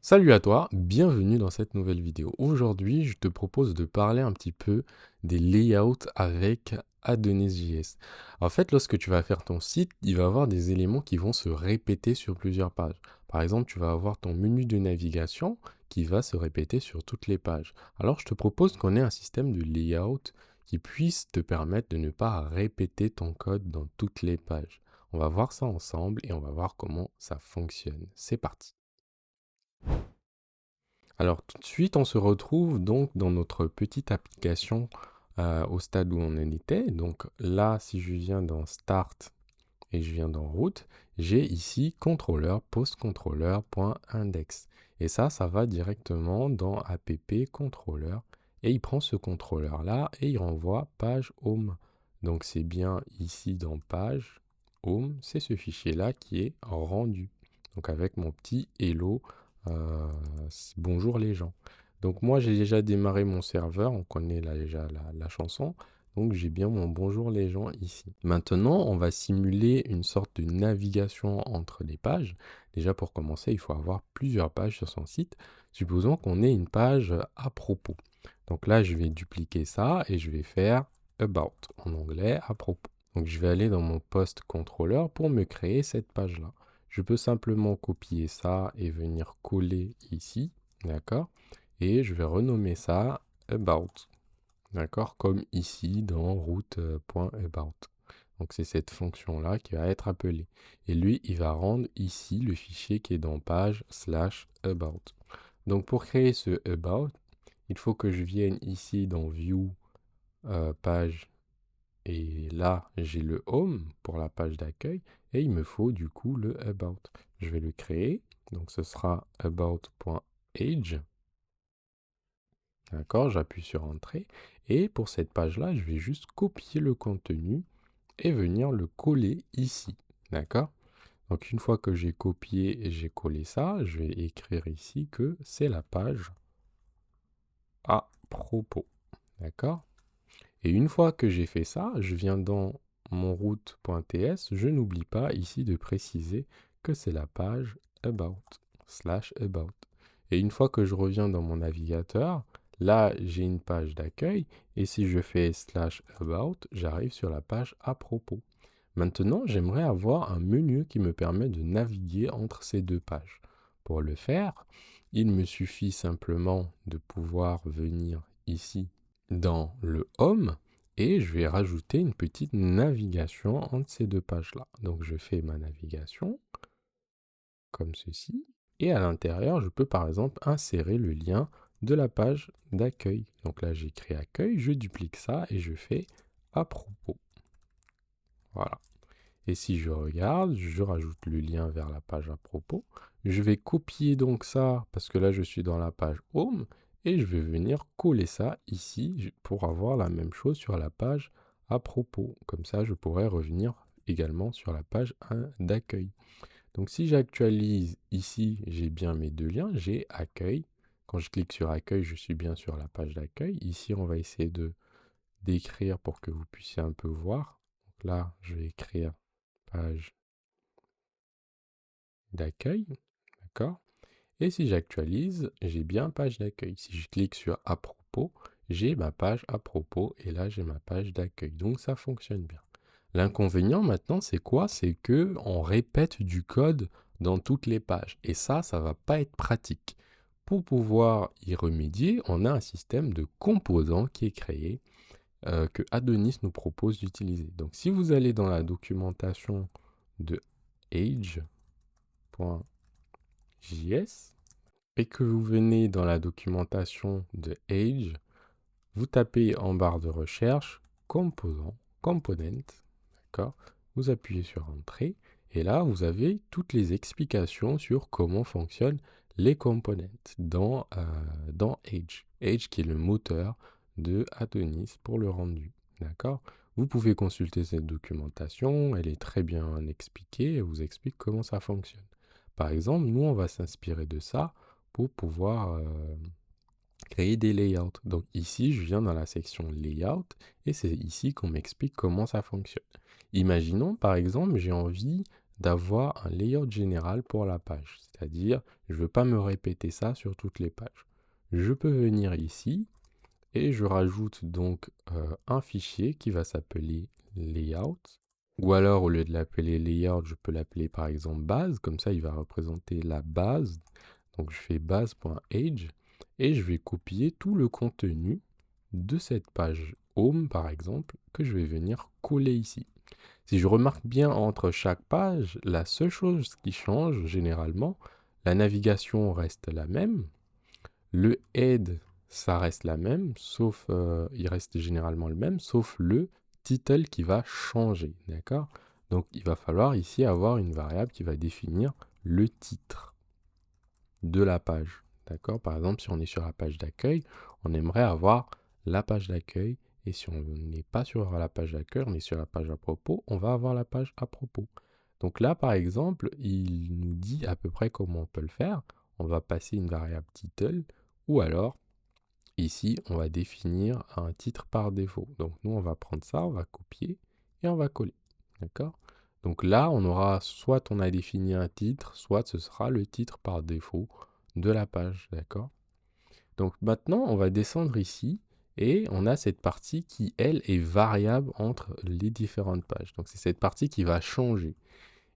Salut à toi, bienvenue dans cette nouvelle vidéo. Aujourd'hui, je te propose de parler un petit peu des layouts avec Adonis.js. En fait, lorsque tu vas faire ton site, il va y avoir des éléments qui vont se répéter sur plusieurs pages. Par exemple, tu vas avoir ton menu de navigation qui va se répéter sur toutes les pages. Alors, je te propose qu'on ait un système de layout qui puisse te permettre de ne pas répéter ton code dans toutes les pages. On va voir ça ensemble et on va voir comment ça fonctionne. C'est parti. Alors tout de suite, on se retrouve donc dans notre petite application au stade où on en était. Donc là, si je viens dans Start et je viens dans Route, j'ai ici contrôleur postcontrôleur.index. Et ça va directement dans app contrôleur. Et il prend ce contrôleur-là et il renvoie page home. Donc c'est bien ici dans page home, c'est ce fichier-là qui est rendu. Donc avec mon petit hello, bonjour les gens. Donc moi j'ai déjà démarré mon serveur, on connaît là déjà la chanson. Donc j'ai bien mon bonjour les gens ici. Maintenant, on va simuler une sorte de navigation entre les pages. Déjà pour commencer, il faut avoir plusieurs pages sur son site. Supposons qu'on ait une page à propos. Donc là, je vais dupliquer ça et je vais faire about en anglais à propos. Donc je vais aller dans mon post controller pour me créer cette page-là. Je peux simplement copier ça et venir coller ici, d'accord? Et je vais renommer ça about. D'accord, comme ici dans route.about. Donc c'est cette fonction-là qui va être appelée. Et lui, il va rendre ici le fichier qui est dans page/about. Donc pour créer ce about, il faut que je vienne ici dans view page. Et là, j'ai le home pour la page d'accueil. Et il me faut du coup le about. Je vais le créer. Donc ce sera about.age. D'accord, j'appuie sur Entrée. Et pour cette page-là, je vais juste copier le contenu et venir le coller ici. D'accord? Donc une fois que j'ai copié et j'ai collé ça, je vais écrire ici que c'est la page à propos. D'accord? Et une fois que j'ai fait ça, je viens dans mon route.ts. Je n'oublie pas ici de préciser que c'est la page about/about. Et une fois que je reviens dans mon navigateur, là, j'ai une page d'accueil. Et si je fais /about, j'arrive sur la page à propos. Maintenant, j'aimerais avoir un menu qui me permet de naviguer entre ces deux pages. Pour le faire, il me suffit simplement de pouvoir venir ici dans le Home et je vais rajouter une petite navigation entre ces deux pages-là. Donc je fais ma navigation comme ceci et à l'intérieur, je peux par exemple insérer le lien de la page d'accueil. Donc là, j'écris accueil, je duplique ça et je fais à propos. Voilà. Et si je regarde, je rajoute le lien vers la page à propos. Je vais copier donc ça, parce que là je suis dans la page Home, et je vais venir coller ça ici pour avoir la même chose sur la page à propos. Comme ça, je pourrais revenir également sur la page d'accueil. Donc si j'actualise ici, j'ai bien mes deux liens, j'ai accueil. Quand je clique sur accueil, je suis bien sur la page d'accueil. Ici, on va essayer de d'écrire pour que vous puissiez un peu voir. Donc là, je vais écrire page d'accueil, d'accord? Et si j'actualise, j'ai bien page d'accueil. Si je clique sur à propos, j'ai ma page à propos et là j'ai ma page d'accueil. Donc ça fonctionne bien. L'inconvénient maintenant, c'est quoi? C'est que on répète du code dans toutes les pages et ça va pas être pratique. Pour pouvoir y remédier, on a un système de composants qui est créé que Adonis nous propose d'utiliser. Donc si vous allez dans la documentation de Age, .js et que vous venez dans la documentation de Age, vous tapez en barre de recherche composant, component, d'accord? Vous appuyez sur Entrée et là vous avez toutes les explications sur comment fonctionnent les components dans Age. Age qui est le moteur de Adonis pour le rendu, d'accord? Vous pouvez consulter cette documentation, elle est très bien expliquée, elle vous explique comment ça fonctionne. Par exemple, nous, on va s'inspirer de ça pour pouvoir créer des layouts. Donc ici, je viens dans la section layout et c'est ici qu'on m'explique comment ça fonctionne. Imaginons, par exemple, j'ai envie d'avoir un layout général pour la page. C'est-à-dire, je ne veux pas me répéter ça sur toutes les pages. Je peux venir ici et je rajoute donc un fichier qui va s'appeler layout. Ou alors, au lieu de l'appeler layout, je peux l'appeler par exemple base. Comme ça, il va représenter la base. Donc, je fais base.age et je vais copier tout le contenu de cette page home, par exemple, que je vais venir coller ici. Si je remarque bien entre chaque page, la seule chose qui change généralement, la navigation reste la même, le head, ça reste la même, sauf, il reste généralement le même, sauf le title qui va changer, d'accord? Donc il va falloir ici avoir une variable qui va définir le titre de la page, d'accord? Par exemple, si on est sur la page d'accueil, on aimerait avoir la page d'accueil, et si on n'est pas sur la page d'accueil, on est sur la page à propos, on va avoir la page à propos. Donc là, par exemple, il nous dit à peu près comment on peut le faire. On va passer une variable title, ou alors, ici, on va définir un titre par défaut. Donc nous, on va prendre ça, on va copier, et on va coller, d'accord? Donc là, on aura soit on a défini un titre, soit ce sera le titre par défaut de la page, d'accord? Donc maintenant, on va descendre ici et on a cette partie qui, elle, est variable entre les différentes pages. Donc c'est cette partie qui va changer.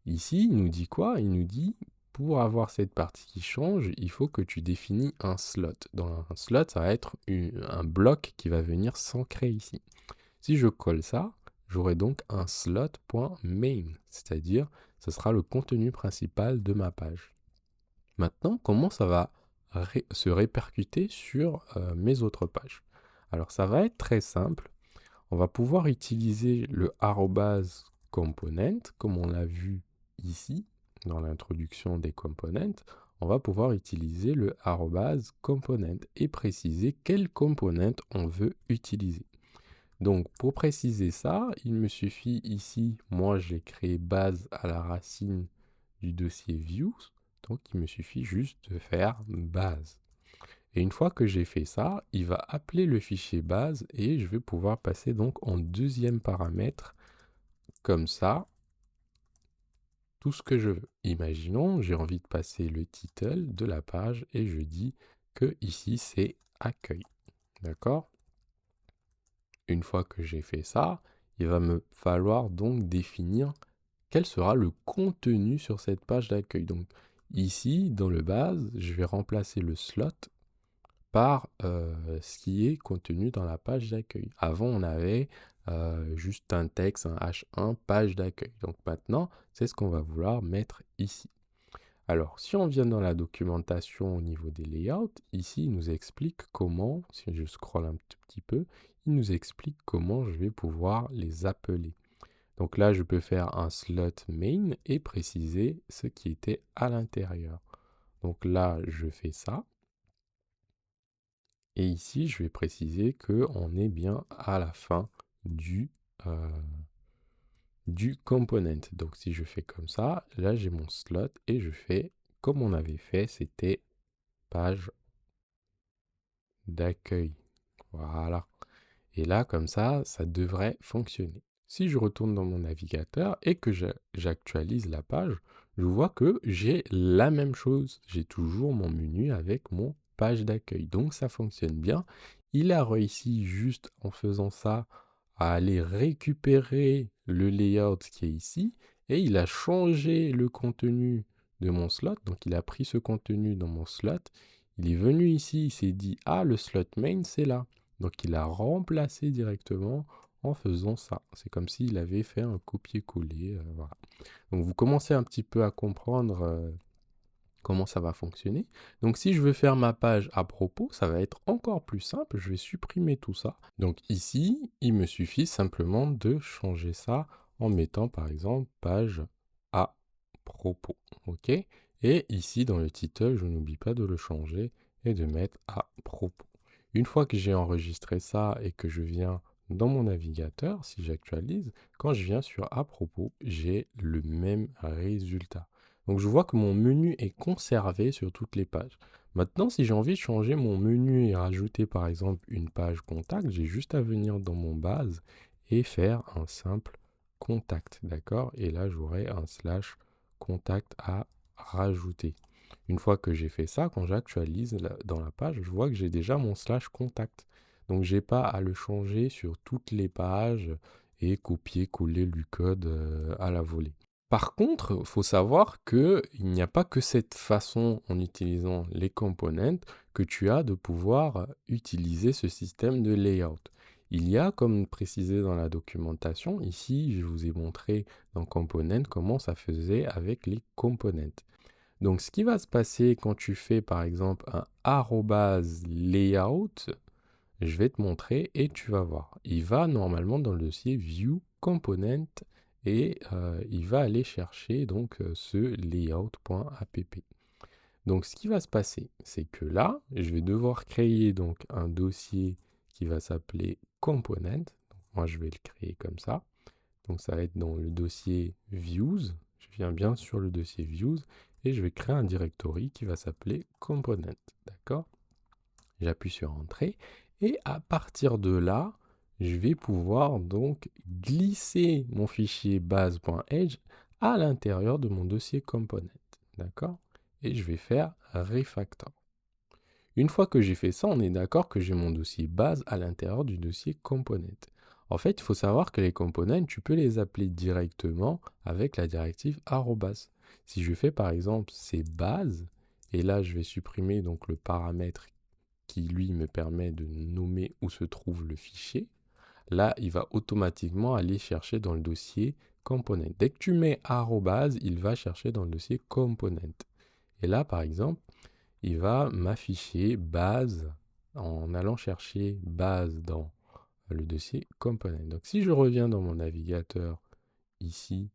Ici, il nous dit quoi? Il nous dit, pour avoir cette partie qui change, il faut que tu définis un slot. Dans un slot, ça va être un bloc qui va venir s'ancrer ici. Si je colle ça, j'aurai donc un slot.main, c'est-à-dire ce sera le contenu principal de ma page. Maintenant, comment ça va se répercuter sur mes autres pages? Alors ça va être très simple. On va pouvoir utiliser le arrobase component, comme on l'a vu ici dans l'introduction des components. On va pouvoir utiliser le arrobase component et préciser quel component on veut utiliser. Donc, pour préciser ça, il me suffit ici, moi j'ai créé base à la racine du dossier views, donc il me suffit juste de faire base. Et une fois que j'ai fait ça, il va appeler le fichier base et je vais pouvoir passer donc en deuxième paramètre, comme ça, tout ce que je veux. Imaginons, j'ai envie de passer le title de la page et je dis que ici c'est accueil. D'accord? Une fois que j'ai fait ça, il va me falloir donc définir quel sera le contenu sur cette page d'accueil. Donc ici, dans le base, je vais remplacer le slot par ce qui est contenu dans la page d'accueil. Avant, on avait juste un texte, un H1, page d'accueil. Donc maintenant, c'est ce qu'on va vouloir mettre ici. Alors, si on vient dans la documentation au niveau des layouts, ici, il nous explique comment, si je scrolle un tout petit peu, il nous explique comment je vais pouvoir les appeler. Donc là, je peux faire un slot main et préciser ce qui était à l'intérieur. Donc là, je fais ça. Et ici, je vais préciser qu'on est bien à la fin du component. Donc si je fais comme ça, là j'ai mon slot et je fais comme on avait fait, c'était page d'accueil. Voilà. Et là, comme ça devrait fonctionner. Si je retourne dans mon navigateur et que j'actualise la page, je vois que j'ai la même chose. J'ai toujours mon menu avec mon page d'accueil. Donc ça fonctionne bien. Il a réussi juste en faisant ça à aller récupérer le layout qui est ici et il a changé le contenu de mon slot. Donc il a pris ce contenu dans mon slot. Il est venu ici, il s'est dit, ah, le slot main, c'est là. Donc il a remplacé directement en faisant ça. C'est comme s'il avait fait un copier-coller. Voilà. Donc vous commencez un petit peu à comprendre comment ça va fonctionner. Donc si je veux faire ma page à propos, ça va être encore plus simple. Je vais supprimer tout ça. Donc ici, il me suffit simplement de changer ça en mettant par exemple page à propos. OK? Et ici dans le title, je n'oublie pas de le changer et de mettre à propos. Une fois que j'ai enregistré ça et que je viens dans mon navigateur, si j'actualise, quand je viens sur à propos, j'ai le même résultat. Donc je vois que mon menu est conservé sur toutes les pages. Maintenant, si j'ai envie de changer mon menu et rajouter par exemple une page contact, j'ai juste à venir dans mon base et faire un simple contact, d'accord? Et là, j'aurai un slash contact à rajouter. Une fois que j'ai fait ça, quand j'actualise dans la page, je vois que j'ai déjà mon slash contact. Donc, j'ai pas à le changer sur toutes les pages et copier-coller le code à la volée. Par contre, il faut savoir qu'il n'y a pas que cette façon, en utilisant les components, que tu as de pouvoir utiliser ce système de layout. Il y a, comme précisé dans la documentation, ici, je vous ai montré dans Component comment ça faisait avec les components. Donc, ce qui va se passer quand tu fais, par exemple, un arrobase layout, je vais te montrer et tu vas voir. Il va normalement dans le dossier view component et il va aller chercher donc ce layout.app. Donc, ce qui va se passer, c'est que là, je vais devoir créer donc un dossier qui va s'appeler component. Donc, moi, je vais le créer comme ça. Donc, ça va être dans le dossier views. Je viens bien sur le dossier views et je vais créer un directory qui va s'appeler component. D'accord? J'appuie sur entrée et à partir de là, je vais pouvoir donc glisser mon fichier base.edge à l'intérieur de mon dossier component. D'accord? Et je vais faire refactor. Une fois que j'ai fait ça, on est d'accord que j'ai mon dossier base à l'intérieur du dossier component. En fait, il faut savoir que les components, tu peux les appeler directement avec la directive arrobas. Si je fais par exemple ces bases, et là je vais supprimer donc le paramètre qui lui me permet de nommer où se trouve le fichier, là il va automatiquement aller chercher dans le dossier component. Dès que tu mets arrobase, il va chercher dans le dossier component. Et là par exemple, il va m'afficher base en allant chercher base dans le dossier component. Donc si je reviens dans mon navigateur ici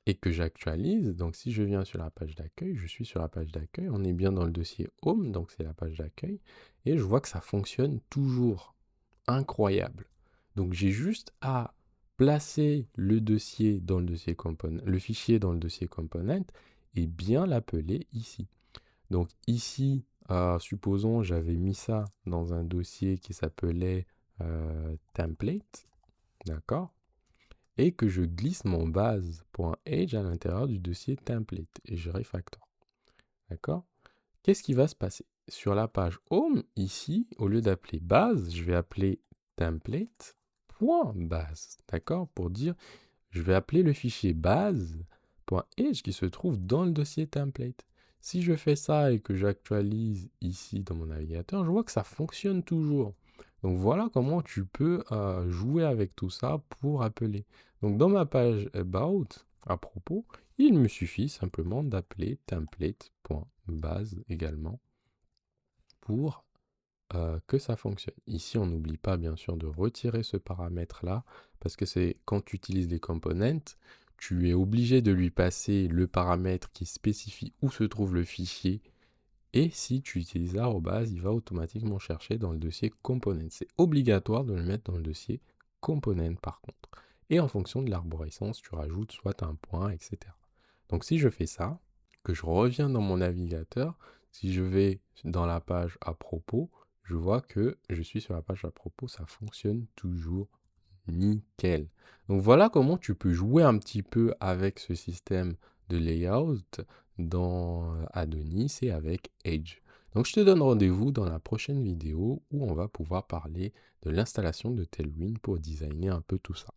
et que j'actualise, donc si je viens sur la page d'accueil, je suis sur la page d'accueil, on est bien dans le dossier home, donc c'est la page d'accueil, et je vois que ça fonctionne toujours. Incroyable. Donc j'ai juste à placer le dossier dans le dossier component, le fichier dans le dossier component et bien l'appeler ici. Donc ici, supposons j'avais mis ça dans un dossier qui s'appelait template, d'accord? Et que je glisse mon base.edge à l'intérieur du dossier template et je refactor. D'accord? Qu'est-ce qui va se passer? Sur la page home, ici, au lieu d'appeler base, je vais appeler template.base. D'accord? Pour dire, je vais appeler le fichier base.edge qui se trouve dans le dossier template. Si je fais ça et que j'actualise ici dans mon navigateur, je vois que ça fonctionne toujours. Donc voilà comment tu peux jouer avec tout ça pour appeler. Donc dans ma page About, à propos, il me suffit simplement d'appeler template.base également pour que ça fonctionne. Ici, on n'oublie pas bien sûr de retirer ce paramètre-là parce que c'est quand tu utilises les components, tu es obligé de lui passer le paramètre qui spécifie où se trouve le fichier. Et si tu utilises arrobase, il va automatiquement chercher dans le dossier component. C'est obligatoire de le mettre dans le dossier component par contre. Et en fonction de l'arborescence, tu rajoutes soit un point, etc. Donc si je fais ça, que je reviens dans mon navigateur, si je vais dans la page à propos, je vois que je suis sur la page à propos, ça fonctionne toujours nickel. Donc voilà comment tu peux jouer un petit peu avec ce système de layout dans Adonis et avec Edge. Donc je te donne rendez-vous dans la prochaine vidéo où on va pouvoir parler de l'installation de Tailwind pour designer un peu tout ça.